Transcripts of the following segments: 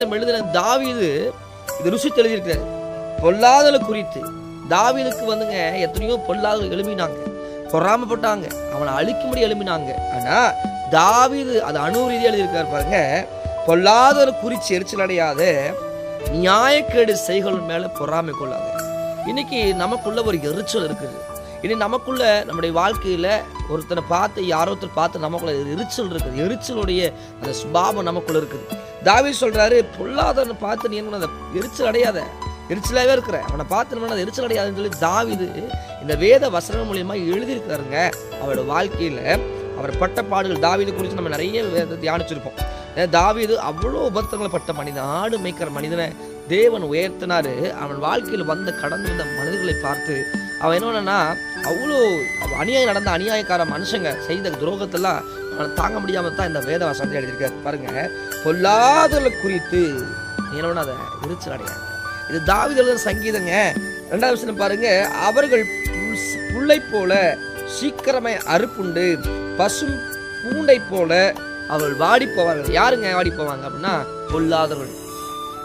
எழுதின தாவீது இது ருசித்து எழுதியிருக்கிறார். பொல்லாதவர்களை குறித்து தாவீதுக்கு எத்தனையோ பொல்லாதவர்கள் எழுப்பினாங்க, பொறாமப்பட்டாங்க, அவனை அழிக்கும்படி எழுப்பினாங்க. ஆனா தாவீது அது அணுரீதியாக எழுதியிருக்காரு பாருங்க. பொல்லாதவரை குறித்து எரிச்சல் அடையாத, நியாயக்கேடு செய்கள் மேல பொறாமை கொள்ளாத. இன்னைக்கு நமக்குள்ள ஒரு எரிச்சல் இருக்குது. இனி நமக்குள்ள நம்முடைய வாழ்க்கையில ஒருத்தனை பார்த்து யாரோ ஒருத்தர் பார்த்து நமக்குள்ள எரிச்சல் இருக்குது. எரிச்சலுடைய அந்த சுபாவம் நமக்குள்ள இருக்குது. தாவீது சொல்றாரு, பொல்லாதவனை பார்த்து நீ என்ன எரிச்சல் அடையாத, எரிச்சலாவே இருக்கிற, அவனை பார்த்து நம்ம எரிச்சல் அடையாதுன்னு சொல்லி தாவீது இந்த வேத வசனம் மூலியமா எழுதியிருக்காருங்க. அவரோட வாழ்க்கையில அவர் பட்ட பாடுகள் தாவீது குறித்து நம்ம நிறைய தியானிச்சிருப்போம். தாவீது அவ்வளோ உபத்திரங்களை பட்ட மனிதன், ஆடு மேய்க்கிற மனிதனை தேவன் உயர்த்தினாரு. அவன் வாழ்க்கையில் கடந்து வந்த மனிதர்களை பார்த்து அவன் என்னன்னா அவ்வளோ அநியாயம் நடந்த அநியாயக்கார மனுஷங்க செய்த துரோகத்தெல்லாம் அவனை தாங்க முடியாம தான் இந்த வேத வசனத்தை எழுதியிருக்காரு பாருங்க. பொல்லாதவர்களை குறித்து என்னன்னா அதை எரிச்சல் அடையாங்க. இது தாவீது எழுதின சங்கீதங்க. 2வது வசனம் பாருங்க. அவர்கள் புல்லை போல சீக்கிரமே அறுப்புண்டு, பசும் பூண்டை போல அவள் வாடி போவார்கள். யாருங்க வாடி போவாங்க அப்படின்னா பொல்லாதவர்கள்.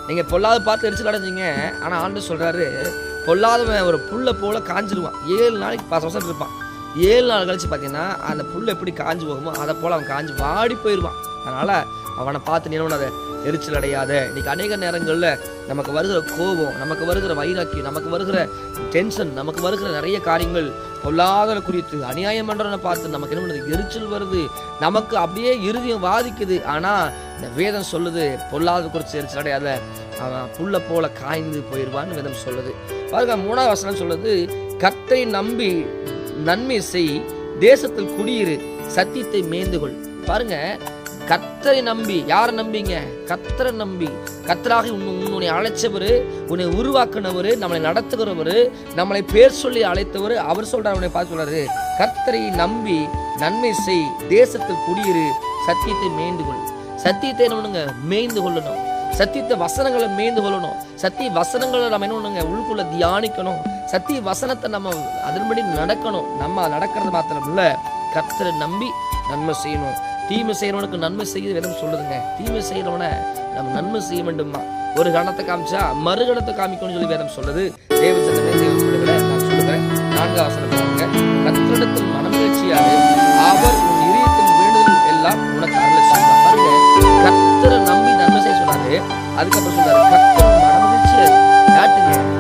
நீங்க பொல்லாத பார்த்து எரிச்சல் அடைஞ்சிங்க. ஆனா ஆண்டு சொல்றாரு, பொல்லாதவன் ஒரு புல்லை போல காஞ்சிருவான். 7 நாளைக்கு 10 வருஷம் இருப்பான். 7 நாள் கழிச்சு பார்த்தீங்கன்னா அந்த புல் எப்படி காஞ்சு போகுமோ அதை போல அவன் காஞ்சு வாடி போயிடுவான். அதனால அவனை பார்த்து நீ அதை எரிச்சல் அடையாத. இன்னைக்கு அநேக நேரங்களில் நமக்கு வருகிற கோபம், நமக்கு வருகிற வைராக்கியம், நமக்கு வருகிற டென்ஷன், நமக்கு வருகிற நிறைய காரியங்கள் பொல்லாதவரை குறித்து அநியாயம் பண்றவனை பார்த்து நமக்கு என்ன பண்ணுது, எரிச்சல் வருது. நமக்கு அப்படியே இறுதியம் வாதிக்குது. ஆனா இந்த வேதம் சொல்லுது, பொல்லாத குறித்து எரிச்சல் அடையாத, அவன் புல்லை போல காய்ந்து போயிடுவான்னு வேதம் சொல்லுது பாருங்க. 3வது வசனம் சொல்லுது, கர்த்தரை நம்பி நன்மை செய், தேசத்தில் குடியிரு, சத்தியத்தை மேய்ந்துகொள். பாருங்க, கர்த்தரை நம்பி. யாரை நம்பிங்க? கர்த்தரை நம்பி. கர்த்தராக உன்னை அழைச்சவர், உன்னை உருவாக்குனவர், நம்மளை நடத்துகிறவர், நம்மளை பேர் சொல்லி அழைத்தவர். அவர் சொல்றாரு, உன்னை பார்த்து சொல்றாரு, கர்த்தரை நம்பி நன்மை செய், தேசத்தில் குடியிரு, சத்தியத்தை மேய்ந்துகொள். சத்தியத்தை என்ன பண்ணுங்க? மேய்ந்து கொள்ளணும். சத்தியத்தை வசனங்களை மேய்ந்து கொள்ளணும். சத்திய வசனங்களை நம்ம என்ன பண்ணுங்க? உள்ளுக்குள்ள தியானிக்கணும். சத்திய வசனத்தை நம்ம அதன்படி நடக்கணும். நம்ம நடக்கிறது மாத்திரம் இல்ல, கர்த்தரை நம்பி நன்மை செய்யணும். தீமை செய்யறவனுக்கு நன்மை செய்ய வேதம் சொல்லுதுங்க. தீமை செய்யறவனை நம்ம நன்மை செய்ய வேண்டுமா? ஒரு கணத்தை காமிச்சா மறுகணத்தை காமிக்கணும்னு சொல்லி வேதம் சொல்லுது. தேவசனமே தேவப்படுகிற நான் சொல்லுகிறேன். 4வது வசனம் பாருங்க. கர்த்தரிடத்தில் மனமகிழ்ச்சியாக அவர் உன் இதயத்தின் வேண்டுதல் எல்லாம் உனக்கு அருளை செய்வார். பாருங்க, கர்த்தரை நம்பி நன்மை செய்ய சொன்னாரு. அதுக்கப்புறம் சொல்றாரு, கர்த்தர் மனமகிழ்ச்சியா யாட்டுங்க